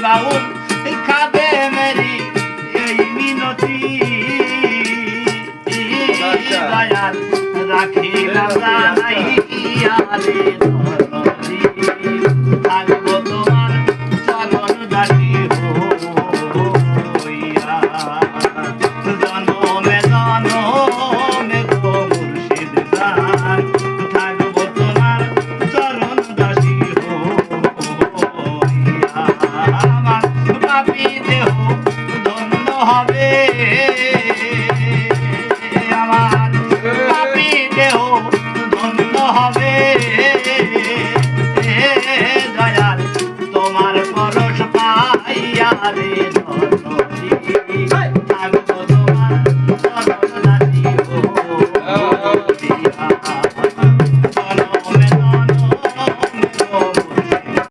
বাউল খাদে মেরি এই মিনতি দয়াল রাখিলাম জানাইয়া রে ধরণী থাকবো তোমার চরণ দাসী হইয়া জনমে জনমে গো মুর্শিদ জান থাকবো তোমার চরণ দাসী হইয়া আমার পাপী দেহ ধন্য হবে আমার পাপী দেহ ধন্য হবে দয়াল তোমার পরশ পাইয়া রে